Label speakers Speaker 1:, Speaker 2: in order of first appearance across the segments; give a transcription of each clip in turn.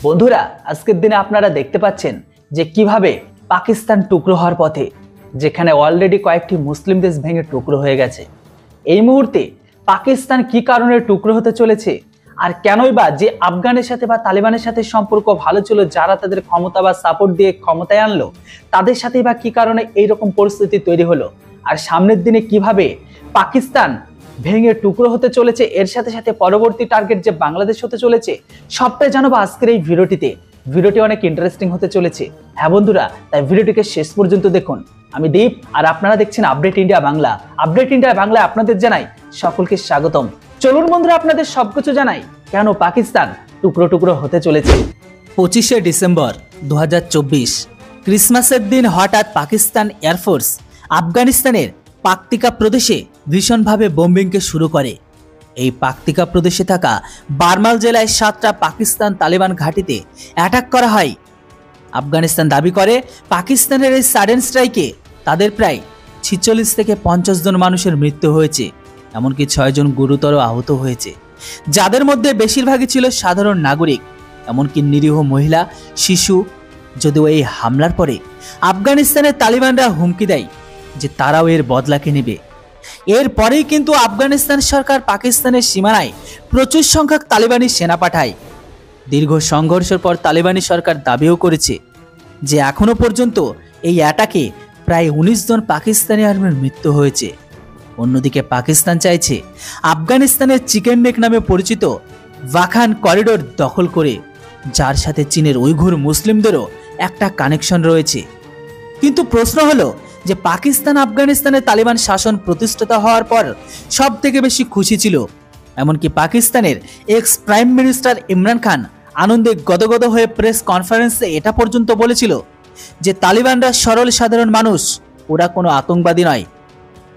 Speaker 1: বন্ধুরা, আজকের দিনে আপনারা দেখতে পাচ্ছেন যে কিভাবে পাকিস্তান টুকরো হওয়ার পথে, যেখানে অলরেডি কয়েকটি মুসলিম দেশ ভেঙে টুকরো হয়ে গেছে। এই মুহূর্তে পাকিস্তান কি কারণে টুকরো হতে চলেছে, আর কেনই বা যে আফগানের সাথে বা তালিবানের সাথে সম্পর্ক ভালো ছিল, যারা তাদের ক্ষমতা বা সাপোর্ট দিয়ে ক্ষমতায় আনলো, তাদের সাথে বা কি কারণে এইরকম পরিস্থিতি তৈরি হলো, আর সামনের দিনে কিভাবে পাকিস্তান ভেঙে টুকরো হতে চলেছে, এর সাথে সাথে পরবর্তী টার্গেট যে বাংলাদেশ হতে চলেছে, সবটাই জানাবো আজকের এই ভিডিওটিতে। ভিডিওটি অনেক ইন্টারেস্টিং হতে চলেছে। হ্যাঁ বন্ধুরা, তাই ভিডিওটিকে শেষ পর্যন্ত দেখুন। আমি দীপ, আর আপনারা দেখছেন update India Bangla. Update India বাংলায় আপনাদের জানাই সকলকে স্বাগতম। চলুন বন্ধুরা, আপনাদের সবকিছু জানাই কেন পাকিস্তান টুকরো টুকরো হতে চলেছে। 25শে ডিসেম্বর 2024 ক্রিসমাসের দিন হঠাৎ পাকিস্তান এয়ারফোর্স আফগানিস্তানের পাকতিকা প্রদেশে ভীষণভাবে বোম্বিংকে শুরু করে। এই পাকতিকা প্রদেশে থাকা বারমাল জেলায় 7টা পাকিস্তান তালিবান ঘাঁটিতে অ্যাটাক করা হয়। আফগানিস্তান দাবি করে পাকিস্তানের এই সাডেন স্ট্রাইকে তাদের প্রায় 46 থেকে 50 জন মানুষের মৃত্যু হয়েছে, এমনকি 6 জন গুরুতর আহত হয়েছে, যাদের মধ্যে বেশিরভাগই ছিল সাধারণ নাগরিক, এমনকি নিরীহ মহিলা, শিশু। যদিও এই হামলার পরে আফগানিস্তানের তালিবানরা হুমকি দেয় যে তারাও এর বদলাকে নেবে। এরপরেই কিন্তু আফগানিস্তান সরকার পাকিস্তানের সীমানায় প্রচুর সংখ্যক তালিবানি সেনা পাঠায়। দীর্ঘ সংঘর্ষের পর তালিবানি সরকার দাবিও করেছে যে এখনো পর্যন্ত এই অ্যাটাকে প্রায় 19 জন পাকিস্তানি আর্মির মৃত্যু হয়েছে। অন্যদিকে পাকিস্তান চাইছে আফগানিস্তানের চিকেন নেক নামে পরিচিত ওয়াখান করিডোর দখল করে, যার সাথে চীনের উইঘুর মুসলিমদেরও একটা কানেকশন রয়েছে। কিন্তু প্রশ্ন হলো যে পাকিস্তান আফগানিস্তানের তালিবান শাসন প্রতিষ্ঠিত হওয়ার পর সব থেকে বেশি খুশি ছিল। এমনকি পাকিস্তানের x prime minister Imran Khan আনন্দে গদগদ হয়ে প্রেস কনফারেন্সে এটা পর্যন্ত বলেছিল যে তালিবানরা সরল সাধারণ মানুষ, ওরা কোনো আতঙ্কবাদী নয়।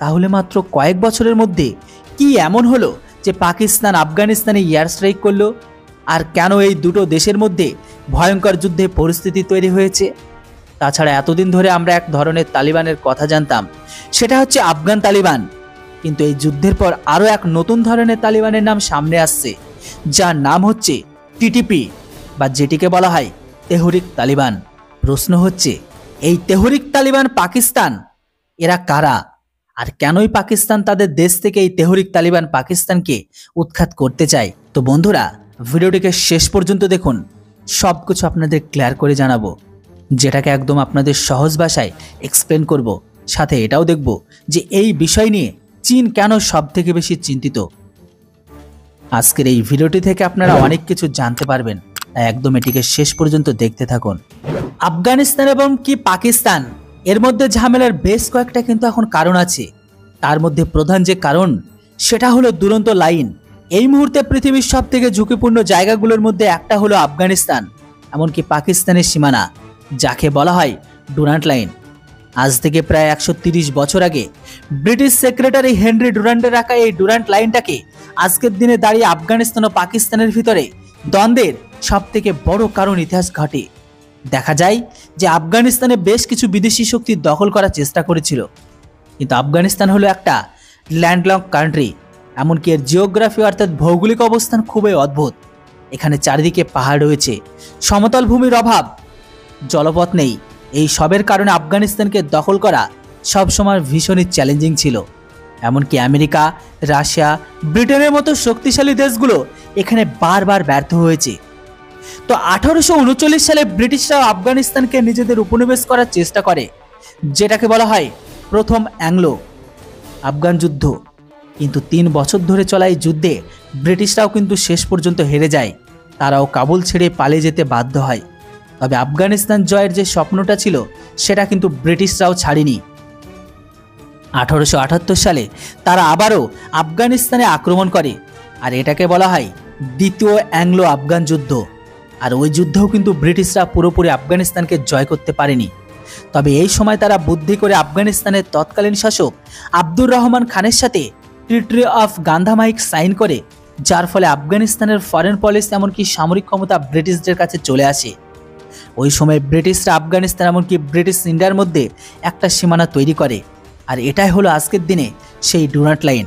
Speaker 1: তাহলে মাত্র কয়েক বছরের মধ্যে কি এমন হলো যে পাকিস্তান আফগানিস্তানে এয়ার স্ট্রাইক করলো? আর কেন এই দুটো দেশের মধ্যে ভয়ঙ্কর যুদ্ধে পরিস্থিতি তৈরি হয়েছে? তাছাড়া এতদিন ধরে আমরা এক ধরনের তালিবানের কথা জানতাম, সেটা হচ্ছে আফগান তালিবান। কিন্তু এই যুদ্ধের পর আরও এক নতুন ধরনের তালিবানের নাম সামনে আসছে, যার নাম হচ্ছে টিটিপি, বা যেটিকে বলা হয় তেহরিক তালিবান। প্রশ্ন হচ্ছে, এই তেহরিক তালিবান পাকিস্তান এরা কারা, আর কেনই পাকিস্তান তাদের দেশ থেকে এই তেহরিক তালিবান পাকিস্তানকে উৎখাত করতে চায়? তো বন্ধুরা, ভিডিওটিকে শেষ পর্যন্ত দেখুন, সব কিছু আপনাদের ক্লিয়ার করে জানাবো, যেটাকে একদম আপনাদের সহজ ভাষায় এক্সপ্লেন করব। সাথে এটাও দেখব যে এই বিষয় নিয়ে চীন কেন সব থেকে বেশি চিন্তিত। আজকের এই ভিডিওটি থেকে আপনারা অনেক কিছু জানতে পারবেন, তাই একদম এটিকে শেষ পর্যন্ত দেখতে থাকুন। আফগানিস্তান এবং কি পাকিস্তান এর মধ্যে ঝামেলার বেশ কয়েকটা কিন্তু এখন কারণ আছে। তার মধ্যে প্রধান যে কারণ, সেটা হলো দুরন্ত লাইন। এই মুহূর্তে পৃথিবীর সব থেকে ঝুঁকিপূর্ণ জায়গাগুলোর মধ্যে একটা হলো আফগানিস্তান, এমনকি পাকিস্তানের সীমানা, যাকে বলা হয় ডুরান্ট লাইন। আজ থেকে প্রায় 130 বছর আগে ব্রিটিশ সেক্রেটারি হেনরি ডুরান্টের রাখা এই ডুরান্ট লাইনটাকে আজকের দিনে দাঁড়িয়ে আফগানিস্তান ও পাকিস্তানের ভিতরে দ্বন্দ্বের সব থেকে বড় কারণ ইতিহাস ঘটে। দেখা যায় যে আফগানিস্তানে বেশ কিছু বিদেশি শক্তি দখল করার চেষ্টা করেছিল, কিন্তু আফগানিস্তান হলো একটা ল্যান্ডলক কান্ট্রি, এমনকি এর জিওগ্রাফি অর্থাৎ ভৌগোলিক অবস্থান খুবই অদ্ভুত। এখানে চারিদিকে পাহাড় রয়েছে, সমতল ভূমির অভাব, জলপথ নেই। এই সবের কারণে আফগানিস্তানকে দখল করা সবসময় ভীষণই চ্যালেঞ্জিং ছিল। এমনকি আমেরিকা, রাশিয়া, ব্রিটেনের মতো শক্তিশালী দেশগুলো এখানে বারবার ব্যর্থ হয়েছে। তো 1839 সালে ব্রিটিশরা আফগানিস্তানকে নিজেদের উপনিবেশ করার চেষ্টা করে, যেটাকে বলা হয় প্রথম অ্যাংলো আফগান যুদ্ধ। কিন্তু 3 বছর ধরে চলা এই যুদ্ধে ব্রিটিশরাও কিন্তু শেষ পর্যন্ত হেরে যায়, তারাও কাবুল ছেড়ে পালিয়ে যেতে বাধ্য হয়। তবে আফগানিস্তান জয়ের যে স্বপ্নটা ছিল, সেটা কিন্তু ব্রিটিশরাও ছাড়েনি। 1878 সালে তারা আবারও আফগানিস্তানে আক্রমণ করে, আর এটাকে বলা হয় দ্বিতীয় অ্যাংলো আফগান যুদ্ধ। আর ওই যুদ্ধেও কিন্তু ব্রিটিশরা পুরোপুরি আফগানিস্তানকে জয় করতে পারেনি। তবে এই সময় তারা বুদ্ধি করে আফগানিস্তানের তৎকালীন শাসক আব্দুর রহমান খানের সাথে ট্রিটি অফ গান্ধামাইক সাইন করে, যার ফলে আফগানিস্তানের ফরেন পলিসি এমনকি সামরিক ক্ষমতা ব্রিটিশদের কাছে চলে আসে। ওই সময় ব্রিটিশরা আফগানিস্তান এমনকি ব্রিটিশ ইন্ডিয়ার মধ্যে একটা সীমানা তৈরি করে, আর এটাই হলো আজকের দিনে সেই ডুরান্ট লাইন।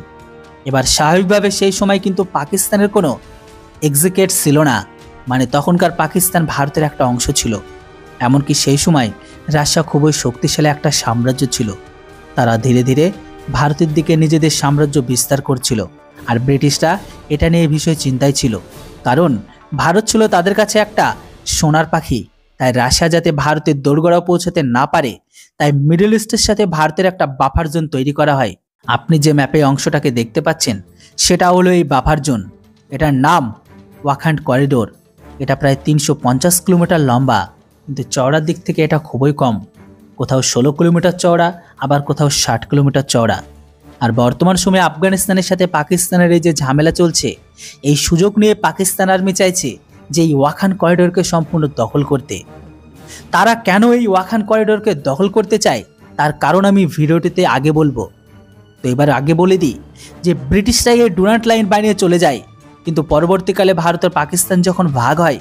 Speaker 1: এবার স্বাভাবিকভাবে সেই সময় কিন্তু পাকিস্তানের কোনো এক্সিকিউট ছিল না, মানে তখনকার পাকিস্তান ভারতের একটা অংশ ছিল। এমনকি সেই সময় রাশিয়া খুবই শক্তিশালী একটা সাম্রাজ্য ছিল। তারা ধীরে ধীরে ভারতের দিকে নিজেদের সাম্রাজ্য বিস্তার করছিল। আর ব্রিটিশরা এটা নিয়ে ভীষণ চিন্তায় ছিল, কারণ ভারত ছিল তাদের কাছে একটা সোনার পাখি। তাই রাশিয়া যাতে ভারতের দোরগোড়াও পৌঁছাতে না পারে, তাই মিডল ইস্টের সাথে ভারতের একটা বাফার জোন তৈরি করা হয়। আপনি যে ম্যাপে অংশটাকে দেখতে পাচ্ছেন সেটা হলো এই বাফার জোন। এটার নাম ওয়াখান্ড করিডোর। এটা প্রায় 350 কিলোমিটার লম্বা, কিন্তু চওড়ার দিক থেকে এটা খুবই কম। কোথাও 16 কিলোমিটার চওড়া, আবার কোথাও 60 কিলোমিটার চওড়া। আর বর্তমান সময়ে আফগানিস্তানের সাথে পাকিস্তানের এই যে ঝামেলা চলছে, এই সুযোগ নিয়ে পাকিস্তান আর্মি চাইছে যে এই ওয়াখান্ড করিডোরকে সম্পূর্ণ দখল করতে। তারা কেন এই ওয়াখান্ড করিডোরকে দখল করতে চায় তার কারণ আমি ভিডিওটিতে আগে বলবো। তো এবার আগে বলে দিই যে ব্রিটিশরা এই ডুরান্ট লাইন বানিয়ে চলে যায়, কিন্তু পরবর্তীকালে ভারত আর পাকিস্তান যখন ভাগ হয়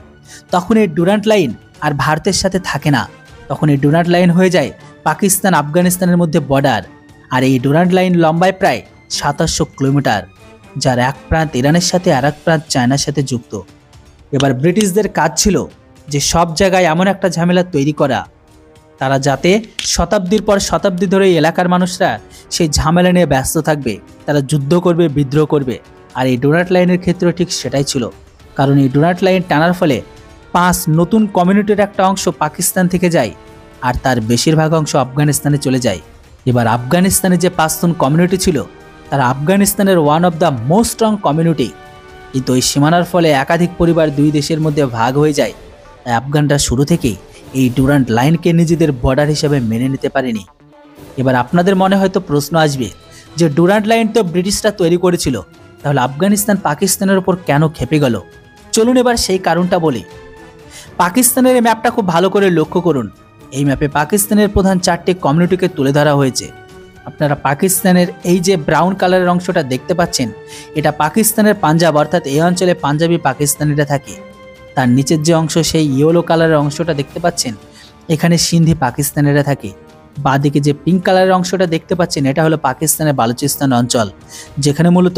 Speaker 1: তখন এই ডুরান্ট লাইন আর ভারতের সাথে থাকে না। তখন এই ডুরান্ট লাইন হয়ে যায় পাকিস্তান আফগানিস্তানের মধ্যে বর্ডার। আর এই ডুরান্ট লাইন লম্বায় প্রায় 2700 কিলোমিটার, যার এক প্রান্ত ইরানের সাথে আর এক প্রান্ত চায়নার সাথে যুক্ত। এবার ব্রিটিশদের কাজ ছিল যে সব জায়গায় এমন একটা ঝামেলা তৈরি করা, তারা যাতে শতাব্দীর পর শতাব্দী ধরে এই এলাকার মানুষরা সেই ঝামেলা নিয়ে ব্যস্ত থাকবে, তারা যুদ্ধ করবে, বিদ্রোহ করবে। আর এই ডুরান্ট লাইনের ক্ষেত্রে ঠিক সেটাই ছিল, কারণ এই ডুরান্ট লাইন টানার ফলে 5 নতুন কমিউনিটির একটা অংশ পাকিস্তান থেকে যায়, আর তার বেশিরভাগ অংশ আফগানিস্তানে চলে যায়। এবার আফগানিস্তানে যে পাশতুন কমিউনিটি ছিল, তারা আফগানিস্তানের one of the most strong community. কিন্তু এই সীমানার ফলে একাধিক পরিবার দুই দেশের মধ্যে ভাগ হয়ে যায়। তাই আফগানরা শুরু থেকেই এই ডুরান্ট লাইনকে নিজেদের বর্ডার হিসেবে মেনে নিতে পারেনি। এবার আপনাদের মনে হয়তো প্রশ্ন আসবে যে ডুরান্ট লাইন তো ব্রিটিশরা তৈরি করেছিল, তাহলে আফগানিস্তান পাকিস্তানের উপর কেন খেপে গেল? চলুন এবার সেই কারণটা বলি। পাকিস্তানের এই ম্যাপটা খুব ভালো করে লক্ষ্য করুন। এই ম্যাপে পাকিস্তানের প্রধান 4টি কমিউনিটিকে তুলে ধরা হয়েছে। আপনারা পাকিস্তানের এই যে ব্রাউন কালারের অংশটা দেখতে পাচ্ছেন, এটা পাকিস্তানের পাঞ্জাব, অর্থাৎ এই অঞ্চলে পাঞ্জাবি পাকিস্তানিরা থাকে। তার নিচের যে অংশ, সেই ইয়েলো কালারের অংশটা দেখতে পাচ্ছেন, এখানে সিন্ধি পাকিস্তানিরা থাকে। বাঁদিকে যে পিঙ্ক কালারের অংশটা দেখতে পাচ্ছেন, এটা হলো পাকিস্তানের বালুচিস্তান অঞ্চল, যেখানে মূলত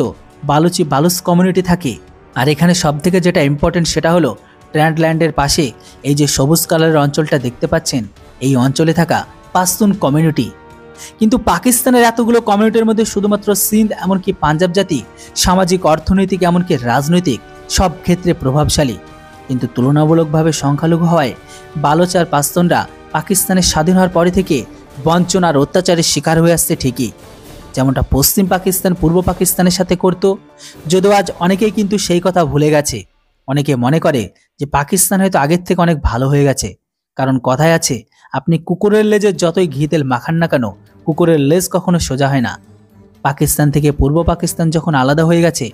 Speaker 1: বালুচ কমিউনিটি থাকে। আর এখানে সবথেকে যেটা ইম্পর্টেন্ট সেটা হলো ট্র্যান্ট ল্যান্ডের পাশে এই যে সবুজ কালারের অঞ্চলটা দেখতে পাচ্ছেন, এই অঞ্চলে থাকা পাশতুন কমিউনিটি। কিন্তু পাকিস্তানের এতগুলো কমিউনিটির মধ্যে শুধুমাত্র সিন্ধ এমনকি পাঞ্জাব জাতি সামাজিক, অর্থনৈতিক এমনকি রাজনৈতিক সব ক্ষেত্রে প্রভাবশালী, কিন্তু তুলনামূলকভাবে সংখ্যালঘু হওয়ায় বালোচ আর পাশতুনরা পাকিস্তানের স্বাধীন হওয়ার পরে থেকে বঞ্চনা আর অত্যাচারের শিকার হয়ে আসছে ঠিকই, যেমনটা পশ্চিম পাকিস্তান পূর্ব পাকিস্তানের সাথে করত। যদিও আজ অনেকেই কিন্তু সেই কথা ভুলে গেছে। অনেকে মনে করে যে পাকিস্তান হয়তো আগের থেকে অনেক ভালো হয়ে গেছে, কারণ কথায় আছে, আপনি কুকুরের লেজে যতই ঘি তেল মাখান না কেন, কুকুরের লেজ কখনো সোজা হয় না। পাকিস্তান থেকে পূর্ব পাকিস্তান যখন আলাদা হয়ে গেছে,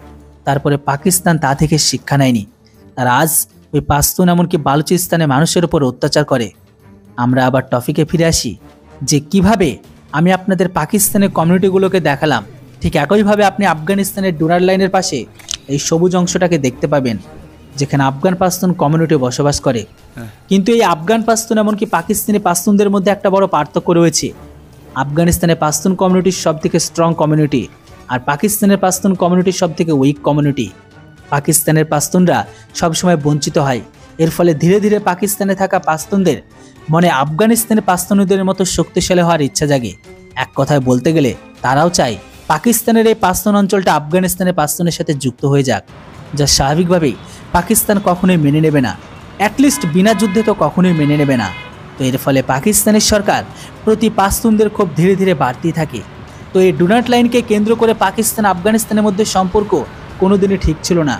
Speaker 1: তারপরে পাকিস্তান তা থেকে শিক্ষা নেয়নি। তারা আজ ওই পাশতুন এমনকি বালুচিস্তানে মানুষের উপর অত্যাচার করে। আমরা আবার টপিকে ফিরে আসি যে কিভাবে আমি আপনাদের পাকিস্তানের কমিউনিটিগুলোকে দেখালাম, ঠিক একইভাবে আপনি আফগানিস্তানের ডুরান্ট লাইনের পাশে এই সবুজ অংশটাকে দেখতে পাবেন, যেখানে আফগান পাশতুন কমিউনিটি বসবাস করে। কিন্তু এই আফগান পাশতুন এমনকি পাকিস্তানি পাশতুনদের মধ্যে একটা বড় পার্থক্য রয়েছে। আফগানিস্তানে পাশতুন কমিউনিটির সব থেকে স্ট্রং কমিউনিটি, আর পাকিস্তানের পাশতুন কমিউনিটির সব থেকে উইক কমিউনিটি। পাকিস্তানের পাশতুনরা সবসময় বঞ্চিত হয়, এর ফলে ধীরে ধীরে পাকিস্তানে থাকা পাশতুনদের মনে আফগানিস্তানের পাশতুনদের মতো শক্তিশালী হওয়ার ইচ্ছা জাগে। এক কথায় বলতে গেলে তারাও চায় পাকিস্তানের এই পাশতুন অঞ্চলটা আফগানিস্তানের পাশতুনের সাথে যুক্ত হয়ে যাক, যা স্বাভাবিকভাবেই পাকিস্তান কখনোই মেনে নেবে না, অ্যাটলিস্ট বিনা যুদ্ধে তো কখনোই মেনে নেবে না। তো এর ফলে পাকিস্তানের সরকার প্রতি পাশতুনদের খুব ধীরে ধীরে বাড়তেই থাকে। তো এই ডুরান্ট লাইনকে কেন্দ্র করে পাকিস্তান আফগানিস্তানের মধ্যে সম্পর্ক কোনোদিনই ঠিক ছিল না।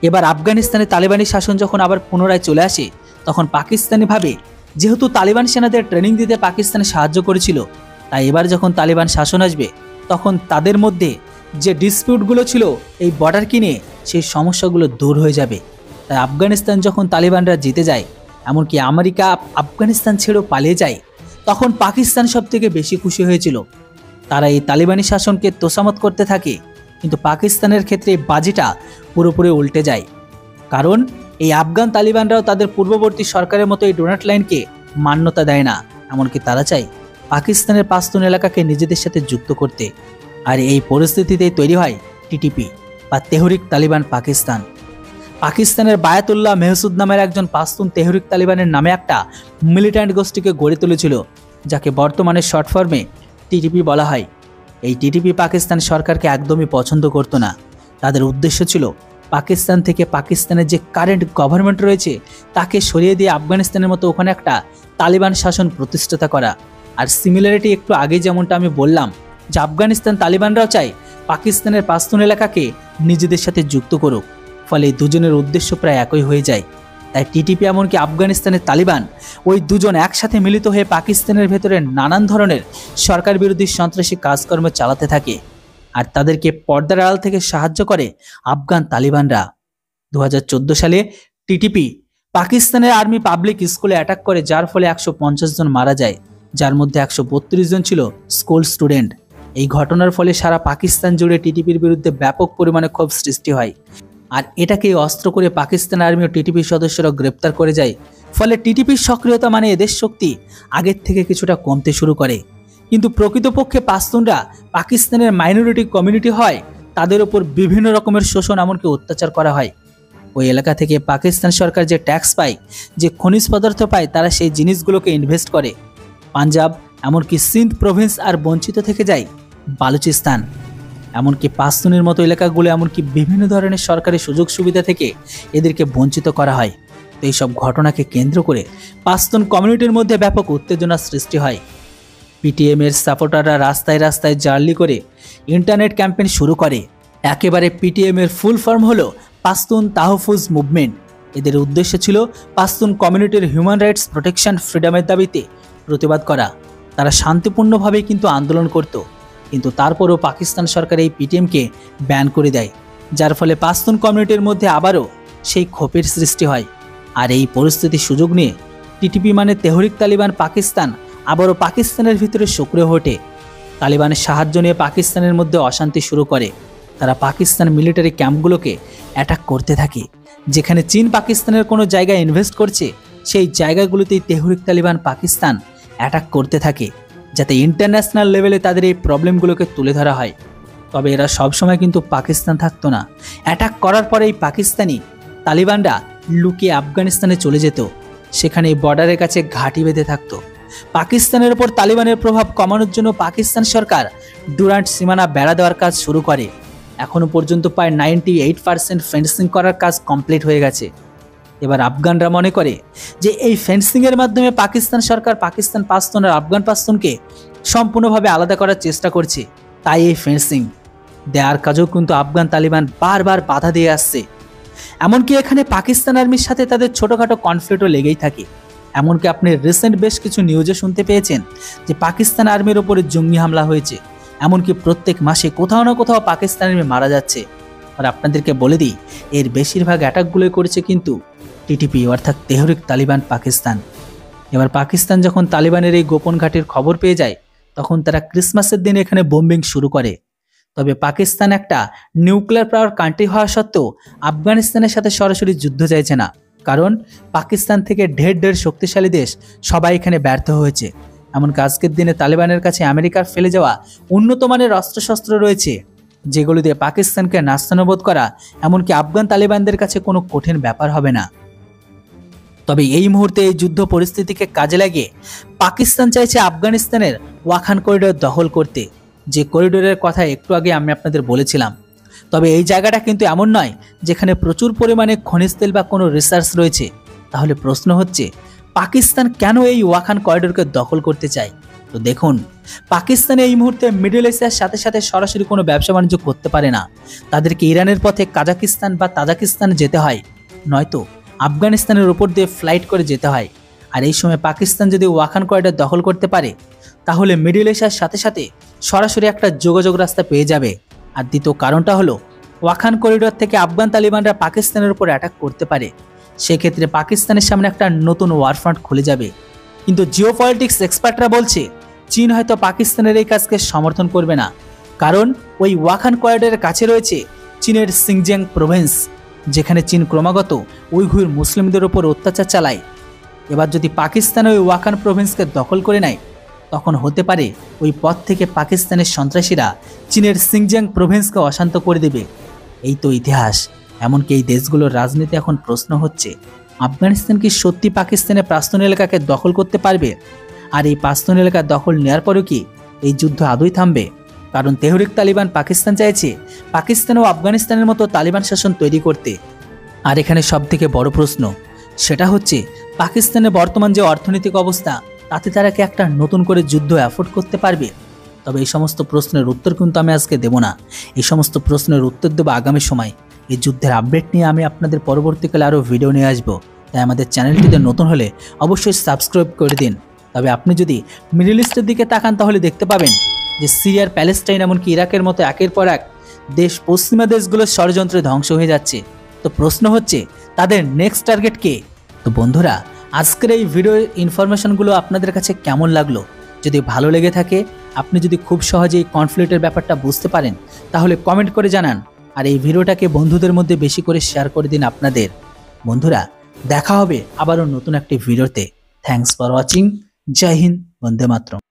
Speaker 1: এবার আফগানিস্তানে তালিবানি শাসন যখন আবার পুনরায় চলে আসে, তখন পাকিস্তানি ভাবে যেহেতু তালিবান সেনাদের ট্রেনিং দিতে পাকিস্তানে সাহায্য করেছিল, তাই এবার যখন তালিবান শাসন আসবে, তখন তাদের মধ্যে যে ডিসপিউটগুলো ছিল এই বর্ডারকে নিয়ে, সেই সমস্যাগুলো দূর হয়ে যাবে। তাই আফগানিস্তান যখন তালিবানরা জিতে যায়, এমনকি আমেরিকা আফগানিস্তান ছেড়েও পালিয়ে যায়, তখন পাকিস্তান সব থেকে বেশি খুশি হয়েছিল। তারা এই তালিবানি শাসনকে তোষামত করতে থাকে, কিন্তু পাকিস্তানের ক্ষেত্রে বাজিটা পুরোপুরি উল্টে যায়। কারণ এই আফগান তালিবানরাও তাদের পূর্ববর্তী সরকারের মতো এই ডোনাট লাইনকে মান্যতা দেয় না, এমনকি তারা চায় পাকিস্তানের পাশতুন এলাকাকে নিজেদের সাথে যুক্ত করতে। আর এই পরিস্থিতিতেই তৈরি হয় টিটিপি বা তেহরিক তালিবান পাকিস্তান। পাকিস্তানের বায়াতুল্লাহ মেহসুদ নামের একজন পাশতুন তেহরিক তালিবানের নামে একটা মিলিট্যান্ট গোষ্ঠীকে গড়ে তুলেছিল, যাকে বর্তমানে শর্ট ফর্মে টিটিপি বলা হয়। এই টিটিপি পাকিস্তান সরকারকে একদমই পছন্দ করত না। তাদের উদ্দেশ্য ছিল পাকিস্তান থেকে পাকিস্তানের যে কারেন্ট গভর্নমেন্ট রয়েছে তাকে সরিয়ে দিয়ে আফগানিস্তানের মতো ওখানে একটা তালিবান শাসন প্রতিষ্ঠাতা করা। আর সিমিলারিটি একটু আগেই যেমনটা আমি বললাম যে আফগানিস্তান তালিবানরাও চায় পাকিস্তানের পাশতুন এলাকাকে নিজেদের সাথে যুক্ত করুক, ফলে এই দুজনের উদ্দেশ্য প্রায় একই হয়ে যায়। তাই টিটিপি এমনকি আফগানিস্তানের তালিবান ওই দুজন একসাথে মিলিত হয়ে পাকিস্তানের ভেতরে নানান ধরনের সরকার বিরোধী সন্ত্রাসী কাজকর্ম চালাতে থাকে, আর তাদেরকে পর্দার আড়াল থেকে সাহায্য করে আফগান তালিবানরা। 2014 সালে টিটিপি পাকিস্তানের আর্মি পাবলিক স্কুলে অ্যাটাক করে, যার ফলে 150 জন মারা যায়, যার মধ্যে 132 জন ছিল স্কুল স্টুডেন্ট। এই ঘটনার ফলে সারা পাকিস্তান জুড়ে টিটিপির বিরুদ্ধে ব্যাপক পরিমাণে ক্ষোভ সৃষ্টি হয়, আর এটাকে অস্ত্র করে পাকিস্তান আর্মি ও টিটিপির সদস্যরা গ্রেপ্তার করে যায়। ফলে টিটিপির সক্রিয়তা মানে এদের শক্তি আগের থেকে কিছুটা কমতে শুরু করে। কিন্তু প্রকৃতপক্ষে পাশতুনরা পাকিস্তানের মাইনরিটি কমিউনিটি হয়, তাদের উপর বিভিন্ন রকমের শোষণ এমনকি অত্যাচার করা হয়। ওই এলাকা থেকে পাকিস্তান সরকার যে ট্যাক্স পায়, যে খনিজ পদার্থ পায়, তারা সেই জিনিসগুলোকে ইনভেস্ট করে। পাঞ্জাব এমনকি সিন্ধ প্রভিন্স আর বঞ্চিত থেকে যায় বালুচিস্তান। এমনকি পাশতুনের মতো এলাকাগুলো এমনকি বিভিন্ন ধরনের সরকারি সুযোগ সুবিধা থেকে এদেরকে বঞ্চিত করা হয়। তো এইসব ঘটনাকে কেন্দ্র করে পাশতুন কমিউনিটির মধ্যে ব্যাপক উত্তেজনা সৃষ্টি হয়। পিটিএম এর সাপোর্টাররা রাস্তায় রাস্তায় জার্লি করে ইন্টারনেট ক্যাম্পেইন শুরু করে। একেবারে পিটিএম এর ফুল ফর্ম হলো পাশতুন তাহফুজ মুভমেন্ট। এদের উদ্দেশ্য ছিল পাশতুন কমিউনিটির হিউম্যান রাইটস প্রোটেকশন ফ্রিডমের দাবিতে প্রতিবাদ করা। তারা শান্তিপূর্ণভাবেই কিন্তু আন্দোলন করত, কিন্তু তারপরও পাকিস্তান সরকার এই পিটিএমকে ব্যান করে দেয়, যার ফলে পাশতুন কমিউনিটির মধ্যে আবারও সেই ক্ষোভের সৃষ্টি হয়। আর এই পরিস্থিতির সুযোগ নিয়ে টিটিপি মানে তেহরিক তালিবান পাকিস্তান আবারও পাকিস্তানের ভিতরে সক্রিয় ওঠে। তালিবানের সাহায্য নিয়ে পাকিস্তানের মধ্যে অশান্তি শুরু করে। তারা পাকিস্তান মিলিটারি ক্যাম্পগুলোকে অ্যাটাক করতে থাকে। যেখানে চীন পাকিস্তানের কোনো জায়গায় ইনভেস্ট করছে, সেই জায়গাগুলোতেই তেহরিক তালিবান পাকিস্তান অ্যাটাক করতে থাকে, যাতে ইন্টারন্যাশনাল লেভেলে তাদের এই প্রবলেমগুলোকে তুলে ধরা হয়। তবে এরা সবসময় কিন্তু পাকিস্তান থাকতো না। অ্যাটাক করার পরেই পাকিস্তানি তালিবানরা লুকিয়ে আফগানিস্তানে চলে যেত, সেখানে এই বর্ডারের কাছে ঘাঁটি বেঁধে থাকতো। পাকিস্তানের ওপর তালিবানের প্রভাব কমানোর জন্য পাকিস্তান সরকার ডুরান্ট সীমানা বেড়া দেওয়ার কাজ শুরু করে। এখনও পর্যন্ত প্রায় 98% ফেন্সিং করার কাজ কমপ্লিট হয়ে গেছে। এবার আফগানরা মনে করে যে এই ফেন্সিংয়ের মাধ্যমে পাকিস্তান সরকার পাকিস্তান পাশতুন আর আফগান পাশতুনকে সম্পূর্ণভাবে আলাদা করার চেষ্টা করছে। তাই এই ফেন্সিং দেওয়ার কাজেও কিন্তু আফগান তালিবান বারবার বাধা দিয়ে আসছে। এমনকি এখানে পাকিস্তান আর্মির সাথে তাদের ছোটোখাটো কনফ্লিক্টও লেগেই থাকে। এমনকি আপনি রিসেন্ট বেশ কিছু নিউজে শুনতে পেয়েছেন যে পাকিস্তান আর্মির ওপরে জঙ্গি হামলা হয়েছে। এমনকি প্রত্যেক মাসে কোথাও না কোথাও পাকিস্তান আর্মি মারা যাচ্ছে। আর আপনাদেরকে বলে দিই, এর বেশিরভাগ অ্যাটাকগুলোই করেছে কিন্তু টিটিপি অর্থাৎ তেহরিক তালিবান পাকিস্তান। এবার পাকিস্তান যখন তালিবানের এই গোপন ঘাটির খবর পেয়ে যায়, তখন তারা ক্রিসমাসের দিন এখানে বোম্বিং শুরু করে। তবে পাকিস্তান একটা নিউক্লিয়ার পাওয়ার কান্ট্রি হওয়া সত্ত্বেও আফগানিস্তানের সাথে সরাসরি যুদ্ধ চাইছে না, কারণ পাকিস্তান থেকে ঢের শক্তিশালী দেশ সবাই এখানে ব্যর্থ হয়েছে। এমনকি আজকের দিনে তালিবানের কাছে আমেরিকার ফেলে যাওয়া উন্নত মানের অস্ত্রশস্ত্র রয়েছে, যেগুলো দিয়ে পাকিস্তানকে নাস্তানাবুদ করা এমনকি আফগান তালিবানদের কাছে কোনো কঠিন ব্যাপার হবে না। তবে এই মুহূর্তে এই যুদ্ধ পরিস্থিতিকে কাজে লাগিয়ে পাকিস্তান চাইছে আফগানিস্তানের ওয়াখান করিডোর দখল করতে, যে করিডোরের কথা একটু আগে আমি আপনাদের বলেছিলাম। তবে এই জায়গাটা কিন্তু এমন নয় যেখানে প্রচুর পরিমাণে খনিজ তেল বা কোনো রিসার্চ রয়েছে। তাহলে প্রশ্ন হচ্ছে, পাকিস্তান কেন এই ওয়াখান করিডোরকে দখল করতে চায়? তো দেখুন, পাকিস্তান এই মুহূর্তে মিডল এশিয়ার সাথে সাথে সরাসরি কোনো ব্যবসা বাণিজ্য করতে পারে না। তাদেরকে ইরানের পথে কাজাকিস্তান বা তাজিকিস্তান যেতে হয়, নয়তো আফগানিস্তানের উপর দিয়ে ফ্লাইট করে যেতে হয়। আর এই সময় পাকিস্তান যদি ওয়াখান করিডোর দখল করতে পারে, তাহলে মিডল এশিয়ার সাথে সাথে সরাসরি একটা যোগাযোগ রাস্তা পেয়ে যাবে। আর দ্বিতীয় কারণটা হলো, ওয়াখান করিডোর থেকে আফগান তালিবানরা পাকিস্তানের উপর অ্যাটাক করতে পারে। সেক্ষেত্রে পাকিস্তানের সামনে একটা নতুন ওয়ারফ্রন্ট খুলে যাবে। কিন্তু জিওপলিটিক্স এক্সপার্টরা বলছে, চীন হয়তো পাকিস্তানের এই কাজকে সমর্থন করবে না, কারণ ওই ওয়াখান করিডোরের কাছে রয়েছে চীনের সিনজিয়াং প্রভিন্স, যেখানে চীন ক্রমাগত উইঘুর মুসলিমদের উপর অত্যাচার চালায়। এবার যদি পাকিস্তান ওই ওয়াখান প্রভিন্সকে দখল করে নেয়, তখন হতে পারে ওই পথ থেকে পাকিস্তানের সন্ত্রাসীরা চীনের সিনজিয়াং প্রভিন্সকে অশান্ত করে দেবে। এই তো ইতিহাস। এমনকি এই দেশগুলোর রাজনীতি এখন প্রশ্ন হচ্ছে, আফগানিস্তান কি সত্যি পাকিস্তানের প্রাস্তন এলাকাকে দখল করতে পারবে? আর এই প্রাস্তন এলাকা দখল নেওয়ার পরেও কি এই যুদ্ধ আদৌ থামবে? কারণ তেহরিক তালিবান পাকিস্তান চাইছে পাকিস্তান ও আফগানিস্তানের মতো তালিবান শাসন তৈরি করতে। আর এখানে সবথেকে বড় প্রশ্ন সেটা হচ্ছে, পাকিস্তানের বর্তমান যে অর্থনৈতিক অবস্থা, তাতে তারা কি একটা নতুন করে যুদ্ধ অ্যাফোর্ড করতে পারবে? তবে এই সমস্ত প্রশ্নের উত্তর কিন্তু আমি আজকে দেব না। এই সমস্ত প্রশ্নের উত্তর দেবো আগামী সময়। এই যুদ্ধের আপডেট নিয়ে আমি আপনাদের পরবর্তীকালে আরও ভিডিও নিয়ে আসবো। তাই আমাদের চ্যানেলটিতে নতুন হলে অবশ্যই সাবস্ক্রাইব করে দিন। তবে আপনি যদি মিডল ইস্টের দিকে তাকান তাহলে দেখতে পাবেন যে সিরিয়ার, প্যালেস্টাইন, এমনকি ইরাকের মতো একের পর এক দেশ পশ্চিমা দেশগুলোর ষড়যন্ত্রে ধ্বংস হয়ে যাচ্ছে। তো প্রশ্ন হচ্ছে, তাদের নেক্সট টার্গেট কে? তো বন্ধুরা, আজকের এই ভিডিও ইনফরমেশনগুলো আপনাদের কাছে কেমন লাগলো? যদি ভালো লেগে থাকে, আপনি যদি খুব সহজেই কনফ্লিক্টের ব্যাপারটা বুঝতে পারেন, তাহলে কমেন্ট করে জানান। আর এই ভিডিওটাকে বন্ধুদের মধ্যে বেশি করে শেয়ার করে দিন আপনাদের। বন্ধুরা, দেখা হবে আবারও নতুন একটি ভিডিওতে। Thanks for watching. জয় হিন্দ, বন্দে মাতরম।